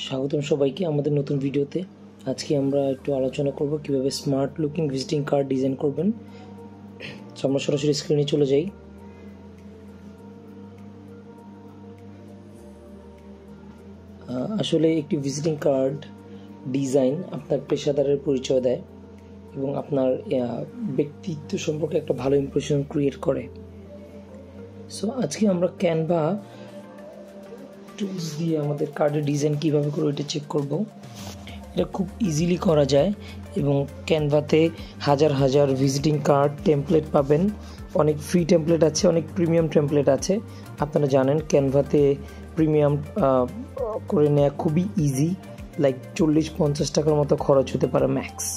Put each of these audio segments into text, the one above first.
স্বাগতম সবাইকে আমাদের নতুন ভিডিওতে। আজকে আমরা একটু আলোচনা করব কিভাবে smart looking visiting card design করবেন। আমরা সরাসরি স্ক্রিনে চলে যাই। আসলে একটি ভিজিটিং কার্ড ডিজাইন আপনার পেশাদারের পরিচয় দেয় এবং আপনার ব্যক্তিত্ব সম্পর্কে একটা ভালো ইমপ্রেশন ক্রিয়েট করে। সো আজকে আমরা ক্যানভা টুলস দিয়ে আমাদের কার্ডের ডিজাইন কীভাবে করে এটা চেক করব। এটা খুব ইজিলি করা যায় এবং ক্যানভাতে হাজার হাজার ভিজিটিং কার্ড টেমপ্লেট পাবেন। অনেক ফ্রি টেমপ্লেট আছে, অনেক প্রিমিয়াম টেমপ্লেট আছে। আপনারা জানেন ক্যানভাতে প্রিমিয়াম করে নেওয়া খুবই ইজি, লাইক 40-50 টাকার মতো খরচ হতে পারে ম্যাক্স।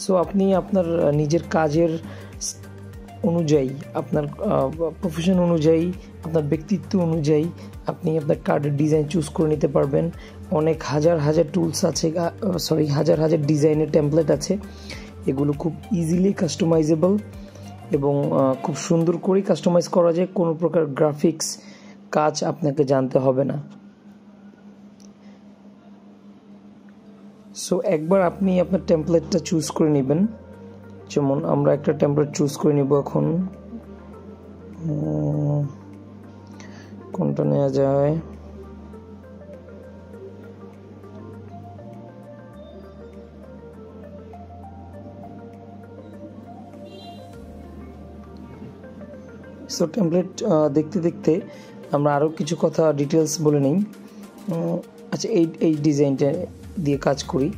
সো আপনি আপনার নিজের কাজের অনুযায়ী, আপনার প্রফেশন অনুযায়ী, আপনার ব্যক্তিত্ব অনুযায়ী আপনি আপনার কার্ডের ডিজাইন চুজ করে নিতে পারবেন। অনেক হাজার হাজার টুলস আছে, হাজার হাজার ডিজাইনের টেমপ্লেট আছে। এগুলো খুব ইজিলি কাস্টমাইজেবল এবং খুব সুন্দর করেই কাস্টমাইজ করা যায়। কোনো প্রকার গ্রাফিক্স কাজ আপনাকে জানতে হবে না। সো একবার আপনি আপনার টেমপ্লেটটা চুজ করে নেবেন। যেমন আমরা একটা টেমপ্লেট চুজ করে নিব। এখন কোনটা নেওয়া যায়? সো টেমপ্লেট দেখতে দেখতে আমরা আরও কিছু কথা ডিটেলস বলে নিই। আচ্ছা, এই ডিজাইনটা দিয়ে কাজ করি।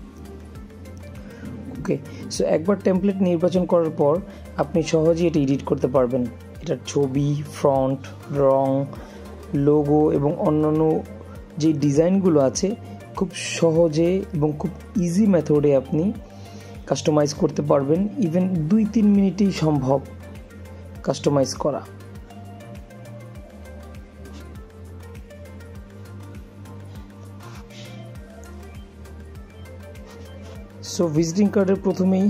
ওকে, সো একবার টেমপ্লেট নির্বাচন করার পর আপনি সহজেই এটা এডিট করতে পারবেন। এটার ছবি, ফন্ট, রং, লোগো এবং অন্যান্য যে ডিজাইনগুলো আছে খুব সহজে এবং খুব ইজি মেথডে আপনি কাস্টমাইজ করতে পারবেন। ইভেন 2-3 মিনিটেই সম্ভব কাস্টমাইজ করা। সো ভিজিটিং কার্ডের প্রথমেই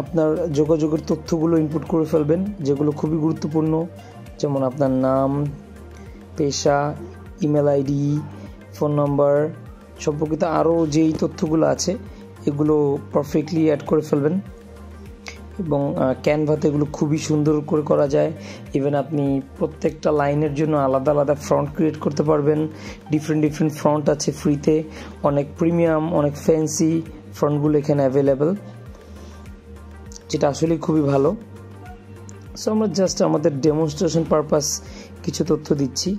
আপনার যোগাযোগের তথ্যগুলো ইনপুট করে ফেলবেন, যেগুলো খুবই গুরুত্বপূর্ণ। যেমন আপনার নাম, পেশা, ইমেল আইডি, ফোন নাম্বার সম্পর্কিত আরও যেই তথ্যগুলো আছে এগুলো পারফেক্টলি অ্যাড করে ফেলবেন। এবং ক্যানভাতে এগুলো খুবই সুন্দর করে করা যায়। ইভেন আপনি প্রত্যেকটা লাইনের জন্য আলাদা আলাদা ফ্রন্ট ক্রিয়েট করতে পারবেন। ডিফারেন্ট ফ্রন্ট আছে ফ্রিতে, অনেক প্রিমিয়াম, অনেক ফ্যান্সি ফ্রন্টগুলো এখানে অ্যাভেলেবেল, যেটা আসলে খুবই ভালো। সো আমরা জাস্ট আমাদের ডেমনস্ট্রেশন পারপাস কিছু তথ্য দিচ্ছি।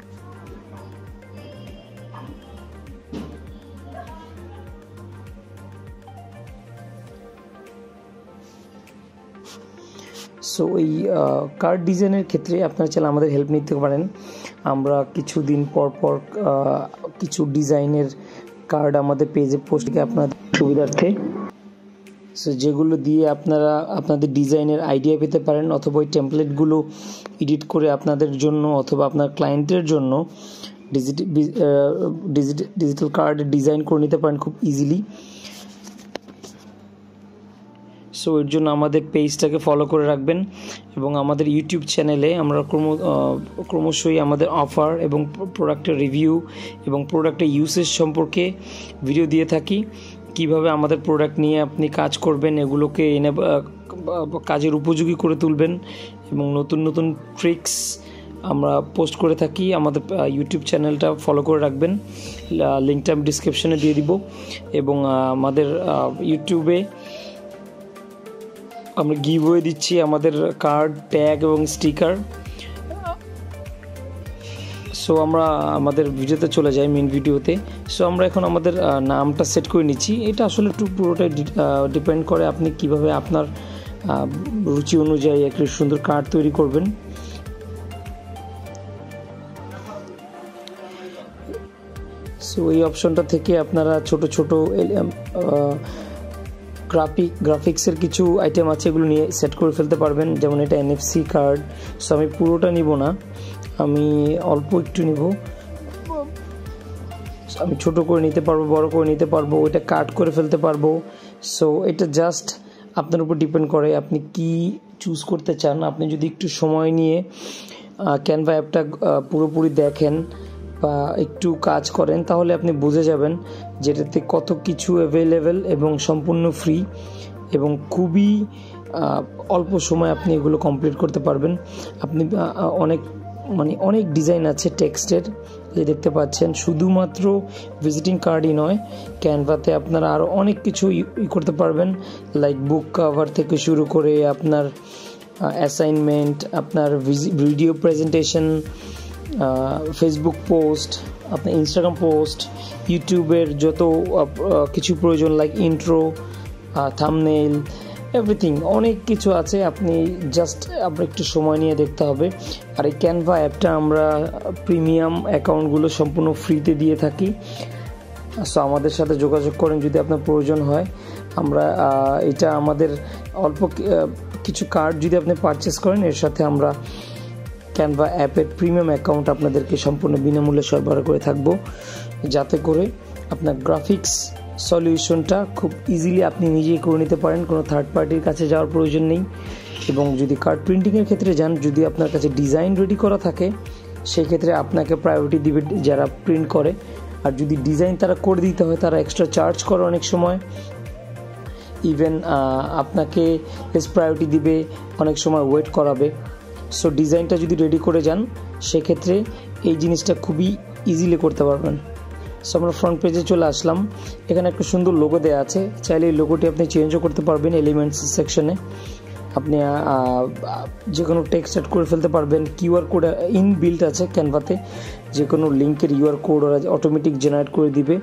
সো এই কার্ড ডিজাইনের ক্ষেত্রে আপনারা চাইলে আমাদের হেল্প নিতে পারেন। আমরা কিছুদিন পর পর কিছু ডিজাইনের কার্ড আমাদের পেজে পোস্ট করি আপনাদের সুবিধার্থে। সো যেগুলো দিয়ে আপনারা আপনাদের ডিজাইনের আইডিয়া পেতে পারেন, অথবা ওই টেমপ্লেটগুলো এডিট করে আপনাদের জন্য অথবা আপনার ক্লায়েন্টের জন্য ডিজিটাল কার্ড ডিজাইন করে নিতে পারেন খুব ইজিলি। সো এর জন্য আমাদের পেজটাকে ফলো করে রাখবেন এবং আমাদের ইউটিউব চ্যানেলে আমরা ক্রমশই আমাদের অফার এবং প্রোডাক্টের রিভিউ এবং প্রোডাক্টের ইউসেজ সম্পর্কে ভিডিও দিয়ে থাকি। কিভাবে আমাদের প্রোডাক্ট নিয়ে আপনি কাজ করবেন, এগুলোকে কাজের উপযোগী করে তুলবেন এবং নতুন নতুন ট্রিক্স আমরা পোস্ট করে থাকি। আমাদের ইউটিউব চ্যানেলটা ফলো করে রাখবেন, লিঙ্কটা আমি ডিসক্রিপশনে দিয়ে দিব। এবং আমাদের ইউটিউবে আমরা গিভওয়ে দিচ্ছি আমাদের কার্ড, ট্যাগ এবং স্টিকার। সো আমরা আমাদের ভিডিওতে চলে যাই, মেন ভিডিওতে। সো আমরা এখন আমাদের নামটা সেট করে নিচ্ছি। এটা আসলে পুরোটাই ডিপেন্ড করে আপনি কিভাবে আপনার রুচি অনুযায়ী একটা সুন্দর কার্ড তৈরি করবেন। সো এই অপশনটা থেকে আপনারা ছোট ছোট গ্রাফিক্সের কিছু আইটেম আছে, এগুলো নিয়ে সেট করে ফেলতে পারবেন। যেমন এটা NFC কার্ড। সো আমি পুরোটা নিব না, আমি অল্প একটু নিব। আমি ছোট করে নিতে পারবো, বড় করে নিতে পারবো, ওইটা কাট করে ফেলতে পারবো। সো এটা জাস্ট আপনার উপর ডিপেন্ড করে আপনি কি চুজ করতে চান। আপনি যদি একটু সময় নিয়ে ক্যানভা অ্যাপটা পুরোপুরি দেখেন, বা একটু কাজ করেন তাহলে আপনি বুঝে যাবেন যেটাতে কত কিছু অ্যাভেলেবেল এবং সম্পূর্ণ ফ্রি এবং খুবই অল্প সময় আপনি এগুলো কমপ্লিট করতে পারবেন। আপনি অনেক ডিজাইন আছে টেক্সটের, যে দেখতে পাচ্ছেন। শুধুমাত্র ভিজিটিং কার্ডই নয়, ক্যানভাতে আপনারা আরও অনেক কিছু করতে পারবেন, লাইক বুক কভার থেকে শুরু করে আপনার অ্যাসাইনমেন্ট, আপনার ভিডিও প্রেজেন্টেশন, ফেসবুক পোস্ট, আপনার ইনস্টাগ্রাম পোস্ট, ইউটিউবের যত কিছু প্রয়োজন, লাইক ইন্ট্রো, থাম্বনেইল, এভরিথিং, অনেক কিছু আছে। আপনি জাস্ট আপনার একটু সময় নিয়ে দেখতে হবে। আর এই ক্যানভা অ্যাপটা আমরা প্রিমিয়াম অ্যাকাউন্টগুলো সম্পূর্ণ ফ্রিতে দিয়ে থাকি। সো আমাদের সাথে যোগাযোগ করেন যদি আপনার প্রয়োজন হয়। আমরা এটা আমাদের অল্প কিছু কার্ড যদি আপনি পারচেস করেন, এর সাথে আমরা ক্যানভা অ্যাপের প্রিমিয়াম অ্যাকাউন্ট আপনাদেরকে সম্পূর্ণ বিনামূল্যে সরবরাহ করে থাকবো, যাতে করে আপনার গ্রাফিক্স সলিউশনটা খুব ইজিলি আপনি নিজেই করে নিতে পারেন, কোনো থার্ড পার্টির কাছে যাওয়ার প্রয়োজন নেই। এবং যদি কার্ড প্রিন্টিংয়ের ক্ষেত্রে যান, যদি আপনার কাছে ডিজাইন রেডি করা থাকে, সেই ক্ষেত্রে আপনাকে প্রায়োরিটি দিবে যারা প্রিন্ট করে। আর যদি ডিজাইন তারা করে দিতে হয়, তারা এক্সট্রা চার্জ করে অনেক সময়। ইভেন আপনাকে লেস প্রায়োরিটি দিবে, অনেক সময় ওয়েট করাবে। সো ডিজাইনটা যদি রেডি করে যান, সেক্ষেত্রে এই জিনিসটা খুবই ইজিলি করতে পারবেন। সো আমরা ফ্রন্ট পেজে চলে আসলাম। এখানে একটা সুন্দর লোগো দেওয়া আছে, চাইলে এই লোগোটি আপনি চেঞ্জও করতে পারবেন। এলিমেন্টস সেকশনে আপনি যে কোনো টেক্সট অ্যাড করে ফেলতে পারবেন। কিউআর কোড ইনবিল্ট আছে ক্যানভাতে, যে কোনো লিঙ্কের ইউআর কোড ওরা অটোমেটিক জেনারেট করে দিবে।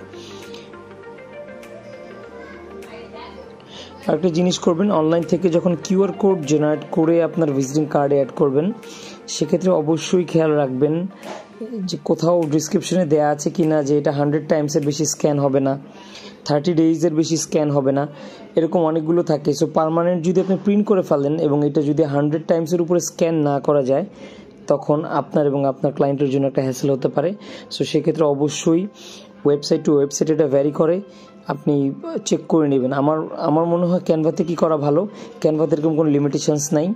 আরেকটা জিনিস করবেন, অনলাইন থেকে যখন কিউআর কোড জেনারেট করে আপনার ভিজিটিং কার্ডে অ্যাড করবেন, সেক্ষেত্রে অবশ্যই খেয়াল রাখবেন যে কোথাও ডিসক্রিপশনে দেওয়া আছে কি না যে এটা 100 টাইমসের বেশি স্ক্যান হবে না, 30 ডেজের বেশি স্ক্যান হবে না, এরকম অনেকগুলো থাকে। সো পার্মানেন্ট যদি আপনি প্রিন্ট করে ফেলেন এবং এটা যদি 100 টাইমসের উপরে স্ক্যান না করা যায়, তখন আপনার এবং আপনার ক্লায়েন্টের জন্য একটা হ্যাসেল হতে পারে। সো সেক্ষেত্রে অবশ্যই ওয়েবসাইট টু ওয়েবসাইট এটা ভ্যারি করে, আপনি চেক করে নেবেন। আমার মনে হয় ক্যানভাতে কি করা ভালো, ক্যানভাতে এরকম কোনো লিমিটেশনস নাই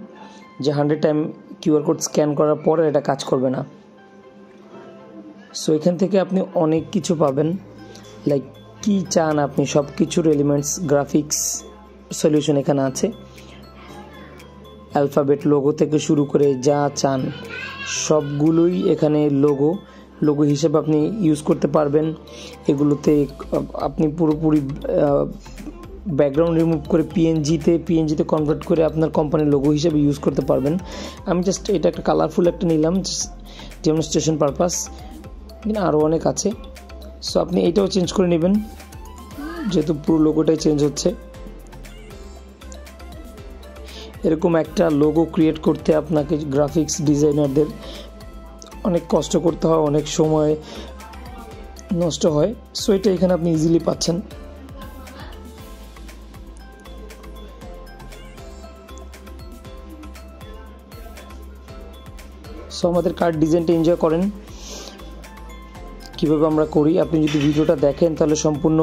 যে 100 টাইম কিউআর কোড স্ক্যান করার পরে এটা কাজ করবে না। সো এখান থেকে আপনি অনেক কিছু পাবেন, লাইক কি চান আপনি সব কিছুর এলিমেন্টস, গ্রাফিক্স সলিউশন এখানে আছে। অ্যালফাবেট লোগো থেকে শুরু করে যা চান সবগুলোই এখানে লোগো হিসেবে আপনি ইউজ করতে পারবেন। এগুলোতে আপনি পুরোপুরি ব্যাকগ্রাউন্ড রিমুভ করে পিএনজিতে কনভার্ট করে আপনার কোম্পানির লোগো হিসেবে ইউজ করতে পারবেন। আমি জাস্ট এটা একটা কালারফুল একটা নিলাম ডেমনস্ট্রেশন পারপাস, আরও অনেক আছে। সো আপনি এইটাও চেঞ্জ করে নেবেন, যেহেতু পুরো লোগোটাই চেঞ্জ হচ্ছে। এরকম একটা লোগো ক্রিয়েট করতে আপনাকে গ্রাফিক্স ডিজাইনারদের অনেক কষ্ট করতে হয়, অনেক সময় নষ্ট হয়। সো এটা এখানে আপনি ইজিলি পাচ্ছেন। সো আমাদের কার্ড ডিজাইনটা এনজয় করেন, কীভাবে আমরা করি। আপনি যদি ভিডিওটা দেখেন তাহলে সম্পূর্ণ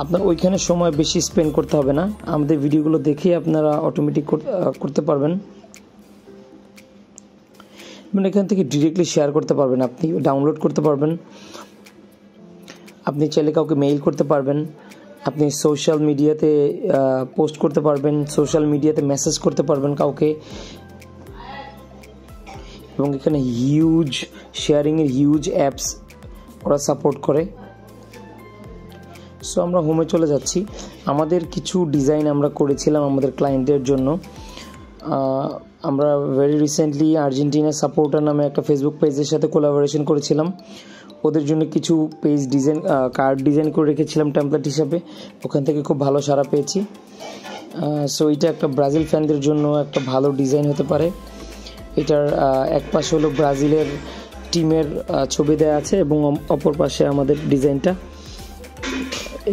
আপনার ওইখানে সময় বেশি স্পেন্ড করতে হবে না, আমাদের ভিডিওগুলো দেখে আপনারা অটোমেটিক করতে পারবেন। মানে এখান থেকে ডিরেক্টলি শেয়ার করতে পারবেন, আপনি ডাউনলোড করতে পারবেন, আপনি চাইলে কাউকে মেইল করতে পারবেন, আপনি সোশ্যাল মিডিয়াতে পোস্ট করতে পারবেন, সোশ্যাল মিডিয়াতে মেসেজ করতে পারবেন কাউকে। এবং এখানে হিউজ শেয়ারিংয়ের হিউজ অ্যাপস ওরা সাপোর্ট করে। সো আমরা হোমে চলে যাচ্ছি। আমাদের কিছু ডিজাইন আমরা করেছিলাম আমাদের ক্লায়েন্টের জন্য। আমরা ভেরি রিসেন্টলি আর্জেন্টিনা সাপোর্টার নামে একটা ফেসবুক পেজের সাথে কোলাবোরেশন করেছিলাম। ওদের জন্য কিছু পেজ ডিজাইন কার্ড ডিজাইন করে রেখেছিলাম টেমপ্লেট হিসাবে, ওখান থেকে খুব ভালো সাড়া পেয়েছি। সো এটা একটা ব্রাজিল ফ্যানদের জন্য একটা ভালো ডিজাইন হতে পারে। এটার এক পাশে হলো ব্রাজিলের টিমের ছবি দেওয়া আছে এবং অপর পাশে আমাদের ডিজাইনটা।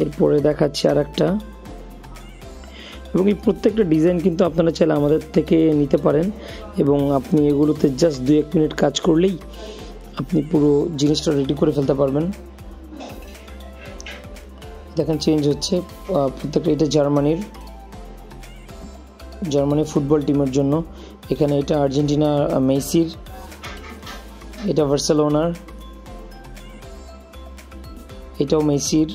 এরপরে দেখাচ্ছি আর একটা, এবং এই প্রত্যেকটা ডিজাইন কিন্তু আপনারা চাইলে আমাদের থেকে নিতে পারেন এবং আপনি এগুলোতে জাস্ট 2-1 মিনিট কাজ করলেই আপনি পুরো জিনিসটা রেডি করে ফেলতে পারবেন। দেখেন চেঞ্জ হচ্ছে প্রত্যেকটা। এটা জার্মানি ফুটবল টিমের জন্য, এখানে এটা আর্জেন্টিনা মেসির, এটা বার্সেলোনার, এটাও মেসির।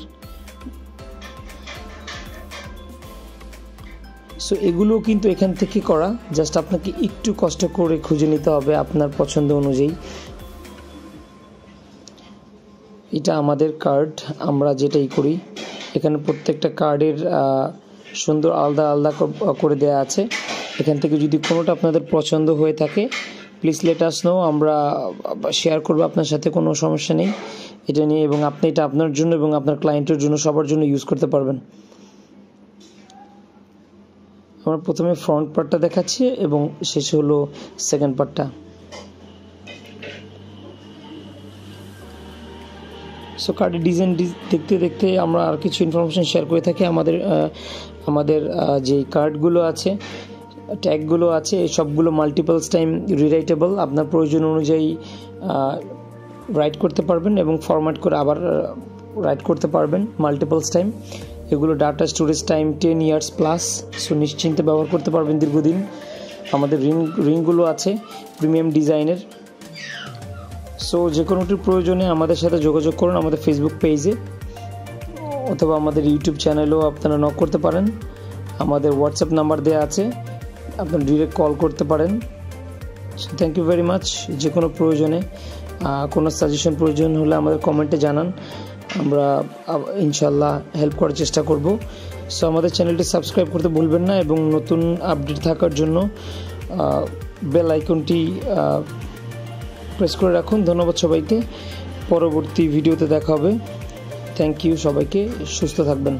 সো এগুলো কিন্তু এখান থেকে করা, জাস্ট আপনাকে একটু কষ্ট করে খুঁজে নিতে হবে আপনার পছন্দ অনুযায়ী। এটা আমাদের কার্ড, আমরা যেটাই করি এখানে প্রত্যেকটা কার্ডের সুন্দর আলাদা আলাদা করে দেয়া আছে। এখান থেকে যদি কোনোটা আপনাদের পছন্দ হয়ে থাকে প্লিজ লেট আস নো, আমরা শেয়ার করবো আপনার সাথে, কোনো সমস্যা নেই এটা নিয়ে। এবং আপনি এটা আপনার জন্য এবং আপনার ক্লায়েন্টের জন্য সবার জন্য ইউজ করতে পারবেন। আমরা প্রথমে ফ্রন্ট পার্টটা দেখাচ্ছি এবং শেষে হলো সেকেন্ড পার্টটা। সো কার্ডের ডিজাইন দেখতে দেখতে আমরা আর কিছু ইনফরমেশন শেয়ার করে থাকি। আমাদের যে কার্ডগুলো আছে, ট্যাগগুলো আছে, এই সবগুলো মাল্টিপলস টাইম রিরাইটেবল, আপনার প্রয়োজন অনুযায়ী রাইট করতে পারবেন এবং ফরম্যাট করে আবার রাইট করতে পারবেন মাল্টিপলস টাইম। এগুলো data storage time 10 years plus, so নিশ্চিন্তে ব্যবহার করতে পারবেন দীর্ঘদিন। আমাদের রিংগুলো আছে প্রিমিয়াম ডিজাইনের। সো যে কোনোটির প্রয়োজনে আমাদের সাথে যোগাযোগ করুন আমাদের ফেসবুক পেজে, অথবা আমাদের ইউটিউব চ্যানেলেও আপনারা নক করতে পারেন। আমাদের হোয়াটসঅ্যাপ নাম্বার দেওয়া আছে, আপনারা ডিরেক্ট কল করতে পারেন। So thank you very much. যে কোনো প্রয়োজনে কোনো সাজেশন প্রয়োজন হলে আমাদের কমেন্টে জানান, আমরা ইনশাল্লাহ হেল্প করার চেষ্টা করব। সো আমাদের চ্যানেলটি সাবস্ক্রাইব করতে ভুলবেন না এবং নতুন আপডেট থাকার জন্য বেল আইকনটি প্রেস করে রাখুন। ধন্যবাদ সবাইকে, পরবর্তী ভিডিওতে দেখা হবে। থ্যাংক ইউ সবাইকে, সুস্থ থাকবেন।